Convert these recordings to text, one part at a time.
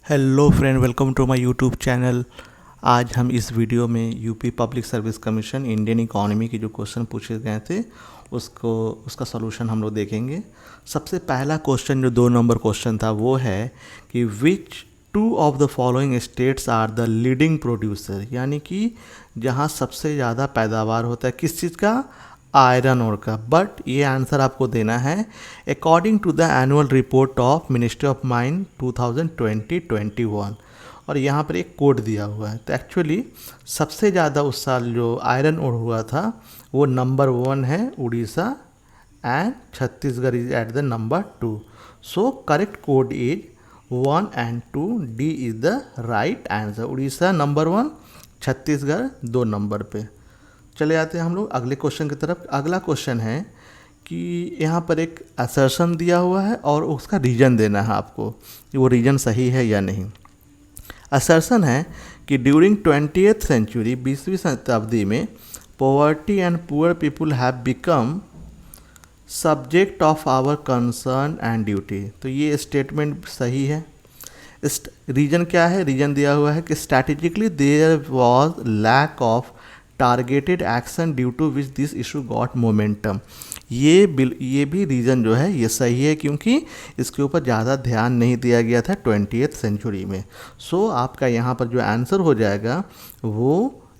Hello friend, welcome to my YouTube channel. आज हम इस वीडियो में UP public service commission Indian economy के जो क्वेश्चन पूछे गए थे उसका सॉल्यूशन हम लोग देखेंगे। सबसे पहला क्वेश्चन जो 2 नंबर क्वेश्चन था वो है कि which two of the following states are the leading producer, यानी कि जहाँ सबसे ज़्यादा पैदावार होता है किस चीज़ का, आयरन ओर का। बट ये आंसर आपको देना है according to the annual report of ministry of mine 2020-21। और यहाँ पर एक कोड दिया हुआ है। तो एक्चुअली सबसे ज़्यादा उस साल जो आयरन ओर हुआ था वो नंबर 1 है Orissa and Chhattisgarh is at the number 2। So correct code is 1 and 2, D is the right answer. Orissa number 1, Chhattisgarh 2 number पे। चले आते हैं हम लोग अगले क्वेश्चन की तरफ। अगला क्वेश्चन है कि यहाँ पर एक असर्शन दिया हुआ है और उसका रीजन देना है आपको कि वो रीजन सही है या नहीं। असर्शन है कि ड्यूरिंग 20th सेंचुरी, 20वीं शताब्दी में poverty and poor people have become subject of our concern and duty. तो ये स्टेटमेंट सही है। इस रीजन क्या है, रीजन दिया हुआ है कि strategically there was lack of targeted action due to which this issue got momentum. ये भी रीज़न जो है ये सही है क्योंकि इसके ऊपर ज़्यादा ध्यान नहीं दिया गया था 20th सेंचुरी में। सो आपका यहाँ पर जो आंसर हो जाएगा वो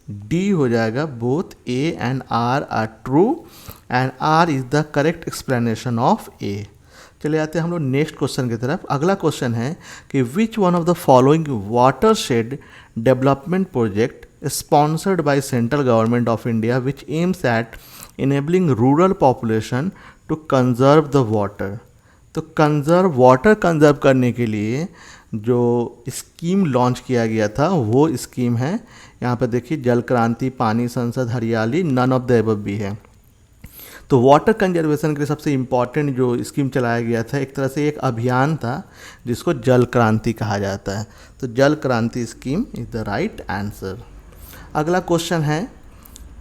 डी हो जाएगा। Both A and R true and R is the correct explanation of A. चले आते हैं हम लोग नेक्स्ट क्वेश्चन की तरफ। अगला क्वेश्चन है कि which one of the following water shade development project sponsored by central government of India which aims at enabling rural population to conserve the water। तो वाटर कंजर्व करने के लिए जो स्कीम लॉन्च किया गया था वो स्कीम है, यहाँ पर देखिए, जल क्रांति, पानी संसद, हरियाली, नन ऑफ द एबव भी है। तो वाटर कंजर्वेशन के लिए सबसे इम्पॉर्टेंट जो स्कीम चलाया गया था, एक तरह से एक अभियान था जिसको जल क्रांति कहा जाता है। तो जल क्रांति scheme is the right answer. अगला क्वेश्चन है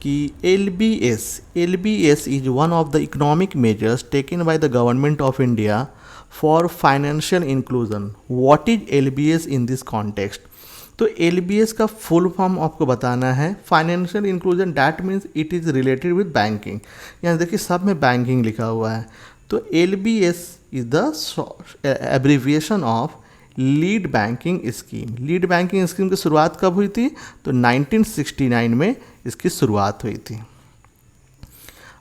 कि LBS is one of the economic measures taken by the government of India for financial inclusion. What is LBS in this context. तो LBS का फुल फॉर्म आपको बताना है। Financial inclusion that means it is related with banking. यहाँ देखिए सब में banking लिखा हुआ है। तो LBS is the abbreviation of lead banking scheme. Lead banking scheme की शुरुआत कब हुई थी, तो 1969 में इसकी शुरुआत हुई थी।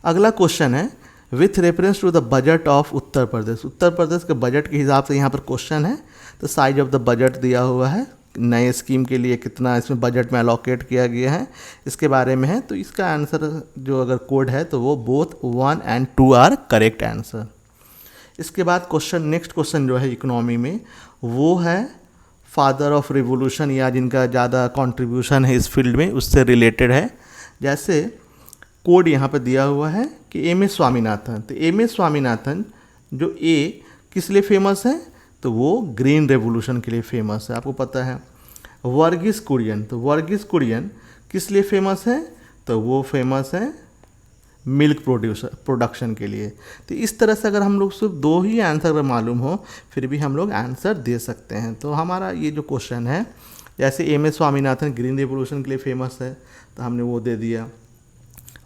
अगला क्वेश्चन है with reference to the budget of Uttar Pradesh. Uttar Pradesh के बजट के हिसाब से यहाँ पर क्वेश्चन है। तो साइज ऑफ द बजट दिया हुआ है, नए स्कीम के लिए कितना इसमें बजट में अलॉकेट किया गया है इसके बारे में है। तो इसका आंसर जो अगर कोड है तो वो both 1 and 2 are correct answer. इसके बाद नेक्स्ट क्वेश्चन जो है इकोनॉमी में वो है फादर ऑफ रिवोल्यूशन, या जिनका ज़्यादा कंट्रीब्यूशन है इस फील्ड में उससे रिलेटेड है। जैसे कोड यहाँ पर दिया हुआ है कि M.A. स्वामीनाथन। तो M.A. स्वामीनाथन जो ए किस लिए फेमस है, तो वो ग्रीन रेवोल्यूशन के लिए फेमस है, आपको पता है। वर्गीस कुरियन, तो वर्गीस कुरियन किस लिए फेमस है, तो वो फेमस है मिल्क प्रोडक्शन के लिए। तो इस तरह से अगर हम लोग सिर्फ 2 ही आंसर अगर मालूम हो फिर भी हम लोग आंसर दे सकते हैं। तो हमारा ये जो क्वेश्चन है, जैसे M.A. स्वामीनाथन ग्रीन रेवोल्यूशन के लिए फेमस है तो हमने वो दे दिया।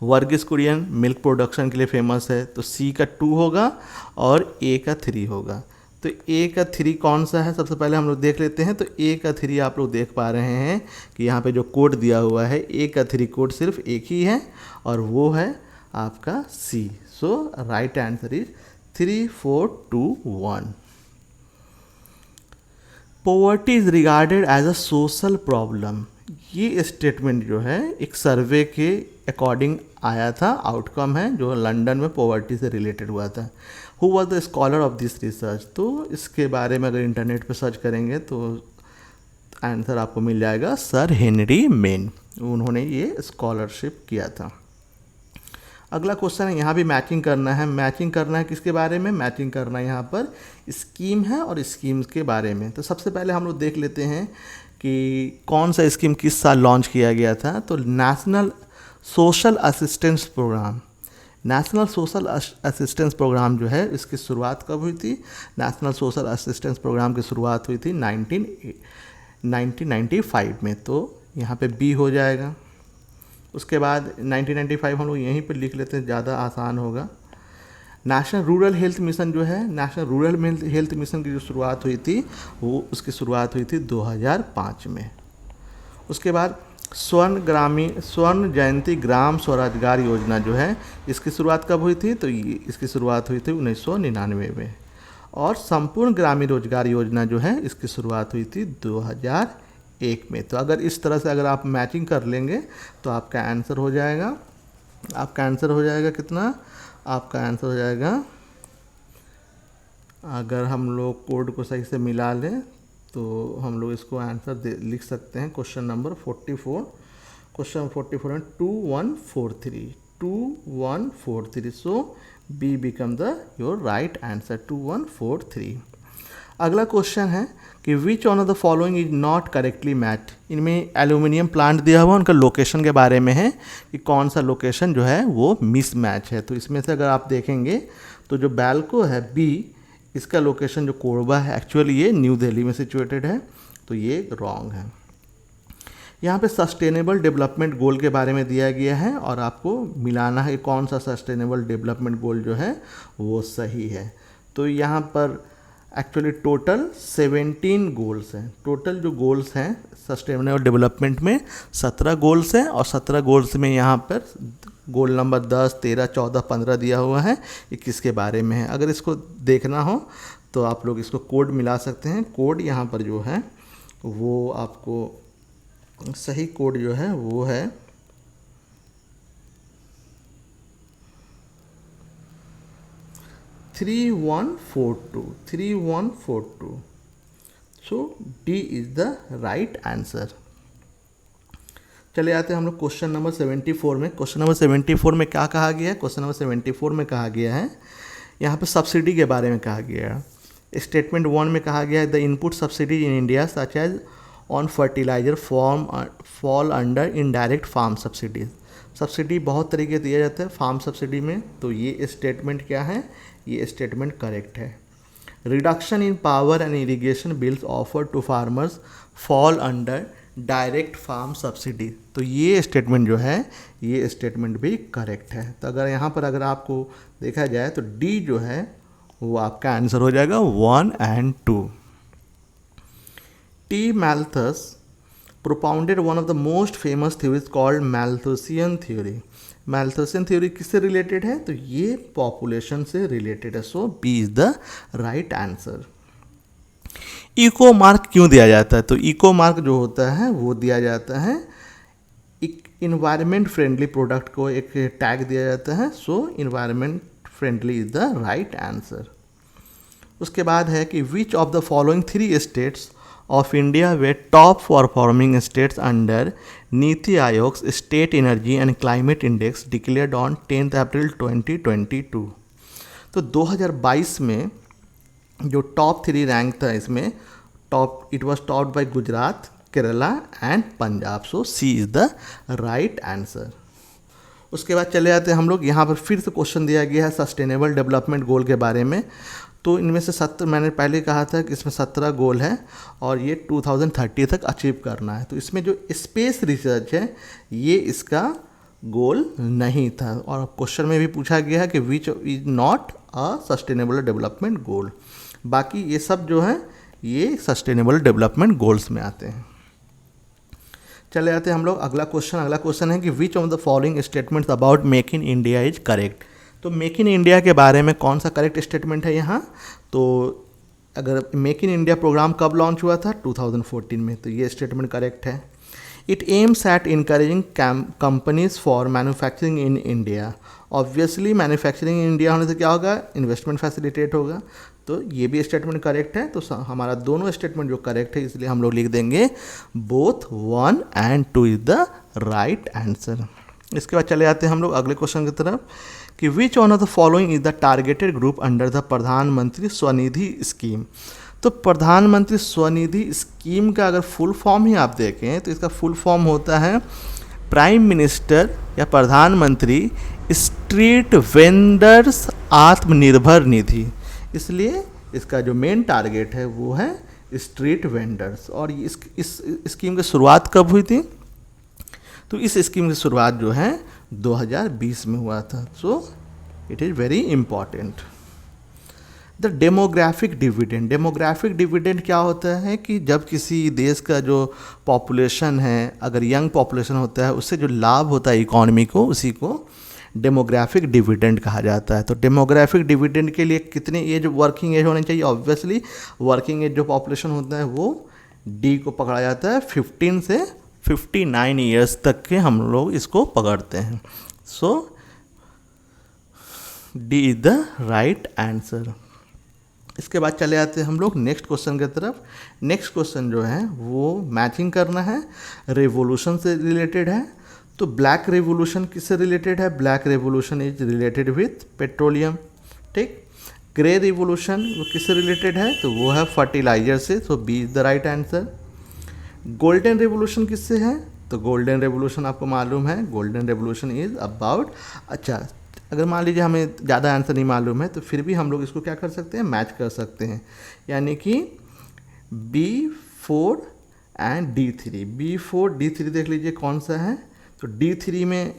वर्गीस कुरियन मिल्क प्रोडक्शन के लिए फेमस है तो C का 2 होगा और A का 3 होगा। तो A का 3 कौन सा है, सबसे पहले हम लोग देख लेते हैं। तो A का 3 आप लोग देख पा रहे हैं कि यहाँ पे जो कोड दिया हुआ है A का 3 कोड सिर्फ एक ही है और वो है आपका C। So right answer is 3, 4, 2, 1। Poverty is regarded as a social problem. ये स्टेटमेंट जो है एक सर्वे के अकॉर्डिंग आया था, आउटकम है जो लंदन में पॉवर्टी से रिलेटेड हुआ था। Who was the scholar of this research. तो इसके बारे में अगर इंटरनेट पे सर्च करेंगे तो आंसर आपको मिल जाएगा, सर हेनरी मेन। उन्होंने ये स्कॉलरशिप किया था। अगला क्वेश्चन है, यहाँ भी मैचिंग करना है। मैचिंग करना है किसके बारे में, मैचिंग करना है यहाँ पर स्कीम है और स्कीम्स के बारे में। तो सबसे पहले हम लोग देख लेते हैं कि कौन सा स्कीम किस साल लॉन्च किया गया था। तो national social assistance programme national social assistance programme जो है इसकी शुरुआत कब हुई थी? नेशनल सोशल असिस्टेंस प्रोग्राम की शुरुआत हुई थी 1995 में, तो यहाँ पे बी हो जाएगा। उसके बाद 1995 हम लोग यहीं पे लिख लेते हैं, ज़्यादा आसान होगा। नेशनल रूरल हेल्थ मिशन जो है, नेशनल रूरल हेल्थ मिशन की जो शुरुआत हुई थी वो उसकी शुरुआत हुई थी 2005 में। उसके बाद स्वर्ण जयंती ग्राम स्वरोजगार योजना जो है इसकी शुरुआत कब हुई थी? तो ये इसकी शुरुआत हुई थी 1999 में। और संपूर्ण ग्रामीण रोजगार योजना जो है इसकी शुरुआत हुई थी 2001 में। तो अगर इस तरह से अगर आप मैचिंग कर लेंगे तो आपका आंसर हो जाएगा, कितना? आपका आंसर हो जाएगा, अगर हम लोग कोड को सही से मिला लें तो हम लोग इसको आंसर लिख सकते हैं। क्वेश्चन नंबर 44, क्वेश्चन 44 में 2143, so B become the your right answer, 2143। अगला क्वेश्चन है कि which one of the following is not correctly match. इनमें एल्यूमिनियम प्लांट दिया हुआ, उनका लोकेशन के बारे में है कि कौन सा लोकेशन जो है वो मिस मैच है। तो इसमें से अगर आप देखेंगे तो जो बैल्को है बी, इसका लोकेशन जो कोरबा है एक्चुअली ये न्यू दिल्ली में सिचुएटेड है, तो ये रॉन्ग है। यहाँ पे सस्टेनेबल डेवलपमेंट गोल के बारे में दिया गया है और आपको मिलाना है कौन सा सस्टेनेबल डेवलपमेंट गोल जो है वो सही है। तो यहाँ पर एक्चुअली टोटल 17 गोल्स हैं। टोटल जो गोल्स हैं सस्टेनेबल डेवलपमेंट में 17 गोल्स हैं, और 17 गोल्स में यहाँ पर गोल नंबर 10, 13, 14, 15 दिया हुआ है, ये किसके बारे में है। अगर इसको देखना हो तो आप लोग इसको कोड मिला सकते हैं। कोड यहाँ पर जो है वो आपको सही कोड जो है वो है 3142। So D is the right answer. चले आते हैं हम लोग क्वेश्चन नंबर 74 में। क्वेश्चन नंबर 74 में क्या कहा गया है? क्वेश्चन नंबर 74 में कहा गया है, यहाँ पे सब्सिडी के बारे में कहा गया है। स्टेटमेंट 1 में कहा गया है the input subsidy in India such as on fertiliser fall under indirect farm subsidies. Subsidy बहुत तरीके दिया जाता है फार्म सब्सिडी में, तो ये स्टेटमेंट क्या है? ये स्टेटमेंट करेक्ट है। Reduction in power and irrigation bills offer to farmers fall under direct farm subsidy, तो ये स्टेटमेंट जो है ये स्टेटमेंट भी करेक्ट है। तो अगर यहाँ पर अगर आपको देखा जाए तो डी जो है वो आपका आंसर हो जाएगा 1 and 2। T. Malthus propounded one of the most famous theories called Malthusian theory। Malthusian theory किससे रिलेटेड है? तो ये पॉपुलेशन से रिलेटेड है, so B is the right answer. Eco mark क्यों दिया जाता है? तो इको मार्क जो होता है वो दिया जाता है इन्वायरमेंट फ्रेंडली प्रोडक्ट को एक टैग दिया जाता है, so environment friendly is the right answer. उसके बाद है कि which of the following 3 states of India were top performing states under NITI Aayog's state energy and climate index declared on 10 April 2022। तो 2022 में जो टॉप 3 रैंक था इसमें it was topped by Gujarat, Kerala and Punjab, so C is the right answer. उसके बाद चले जाते हैं हम लोग, यहाँ पर फिर से क्वेश्चन दिया गया है सस्टेनेबल डेवलपमेंट गोल के बारे में। तो इनमें से 17, मैंने पहले कहा था कि इसमें 17 गोल है और ये 2030 तक अचीव करना है। तो इसमें जो स्पेस रिसर्च है ये इसका गोल नहीं था, और क्वेश्चन में भी पूछा गया है कि which is not a sustainable development goal. बाकी ये सब जो है ये सस्टेनेबल डेवलपमेंट गोल्स में आते हैं। चले जाते हैं हम लोग अगला क्वेश्चन है कि which of the following statements about make in India is correct. तो मेक इन इंडिया के बारे में कौन सा करेक्ट स्टेटमेंट है यहाँ? तो अगर मेक इन इंडिया प्रोग्राम कब लॉन्च हुआ था? 2014 में, तो ये स्टेटमेंट करेक्ट है। It aims at encouraging companies for manufacturing in India. Obviously manufacturing in India होने से क्या होगा? इन्वेस्टमेंट फैसिलिटेट होगा, तो ये भी स्टेटमेंट करेक्ट है। तो हमारा दोनों स्टेटमेंट जो करेक्ट है, इसलिए हम लोग लिख देंगे both 1 and 2 is the right answer. इसके बाद चले जाते हैं हम लोग अगले क्वेश्चन की तरफ कि which one of the following is the targeted group under the प्रधानमंत्री स्वनिधि स्कीम। तो प्रधानमंत्री स्वनिधि स्कीम का अगर फुल फॉर्म ही आप देखें तो इसका फुल फॉर्म होता है प्राइम मिनिस्टर या प्रधानमंत्री स्ट्रीट वेंडर्स आत्मनिर्भर निधि। इसलिए इसका जो मेन टारगेट है वो है स्ट्रीट वेंडर्स। और इस स्कीम की शुरुआत कब हुई थी? तो इस स्कीम की शुरुआत जो है 2020 में हुआ था। So it is very important. The demographic dividend. Demographic dividend क्या होता है कि जब किसी देश का जो पॉपुलेशन है, अगर यंग पॉपुलेशन होता है, उससे जो लाभ होता है इकॉनमी को, उसी को डेमोग्राफिक डिविडेंड कहा जाता है। तो डेमोग्राफिक डिविडेंड के लिए कितनी एज, वर्किंग एज होनी चाहिए? ऑब्वियसली वर्किंग एज जो पॉपुलेशन होता है वो डी को पकड़ा जाता है। 15 से 59 ईयर्स तक के हम लोग इसको पकड़ते हैं। So D is the right answer. इसके बाद चले आते हैं हम लोग नेक्स्ट क्वेश्चन की तरफ। नेक्स्ट क्वेश्चन जो है वो मैचिंग करना है, रेवोल्यूशन से रिलेटेड है। तो ब्लैक रेवोल्यूशन किससे रिलेटेड है? Black revolution is related with petroleum. ठीक। ग्रे रेवोल्यूशन वो किससे रिलेटेड है? तो वो है फर्टिलाइजर से। So B is the right answer. Golden revolution किससे है? तो गोल्डन रेवोल्यूशन आपको मालूम है, गोल्डन रेवोल्यूशन इज अबाउट, अच्छा अगर मान लीजिए हमें ज़्यादा आंसर नहीं मालूम है तो फिर भी हम लोग इसको क्या कर सकते हैं? मैच कर सकते हैं। यानी कि B4 and D3। B4 D3 देख लीजिए कौन सा है। तो D3 में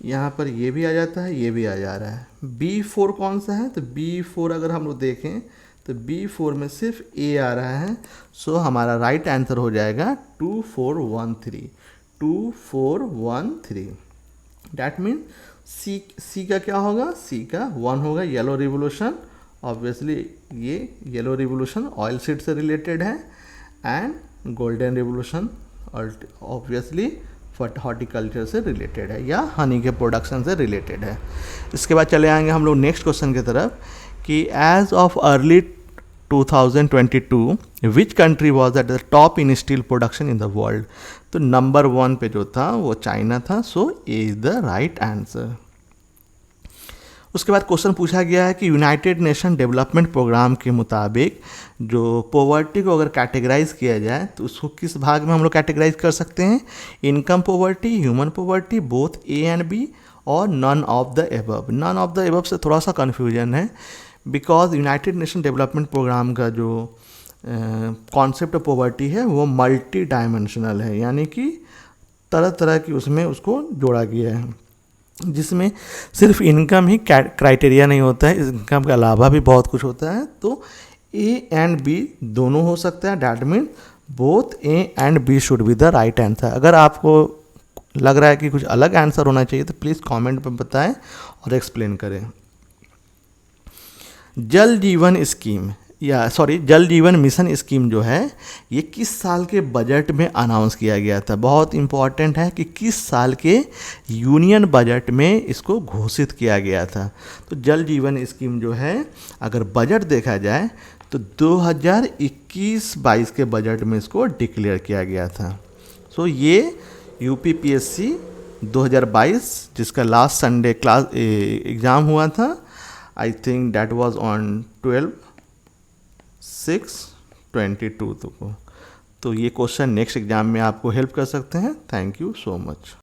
यहाँ पर ये भी आ जाता है, ये भी आ जा रहा है। B4 कौन सा है? तो B4 अगर हम लोग देखें तो B4 में सिर्फ A आ रहा है। सो हमारा राइट आंसर हो जाएगा 2413। 2413। डैट मीन सी का क्या होगा? सी का 1 होगा, येलो रिवोल्यूशन। ऑब्वियसली ये येलो रिवोल्यूशन ऑयल सीड से रिलेटेड है। And golden revolution obviously horticulture से रिलेटेड है या हनी के प्रोडक्शन से रिलेटेड है। इसके बाद चले आएंगे हम लोग नेक्स्ट क्वेश्चन की तरफ कि as of early 2022 which country was at the top in steel production in the world? तो नंबर 1 पे जो था वो चाइना था। So A is the right answer. उसके बाद क्वेश्चन पूछा गया है कि यूनाइटेड नेशन डेवलपमेंट प्रोग्राम के मुताबिक जो पॉवर्टी को अगर कैटेगराइज किया जाए तो उसको किस भाग में हम लोग कैटेगराइज कर सकते हैं? Income poverty, human poverty, both A and B, और none of the above. None of the above से थोड़ा सा कन्फ्यूजन है because United Nation development programme का जो कॉन्सेप्ट ऑफ पॉवर्टी है वो मल्टी डायमेंशनल है, यानी कि तरह तरह की उसमें उसको जोड़ा गया है, जिसमें सिर्फ इनकम ही क्राइटेरिया नहीं होता है, इनकम के अलावा भी बहुत कुछ होता है। तो ए एंड बी दोनों हो सकता है। That mean both A and B should be the right answer. अगर आपको लग रहा है कि कुछ अलग आंसर होना चाहिए तो प्लीज़ कमेंट में बताएं और एक्सप्लेन करें। जल जीवन स्कीम जल जीवन मिशन स्कीम जो है ये किस साल के बजट में अनाउंस किया गया था? बहुत इम्पॉर्टेंट है कि किस साल के यूनियन बजट में इसको घोषित किया गया था। तो जल जीवन स्कीम जो है अगर बजट देखा जाए तो 2021-22 के बजट में इसको डिक्लेयर किया गया था। सो ये UPPSC 2022 जिसका लास्ट संडे क्लास एग्ज़ाम हुआ था, I think that was on 12/6/22 को। तो ये क्वेश्चन नेक्स्ट एग्जाम में आपको हेल्प कर सकते हैं। Thank you so much.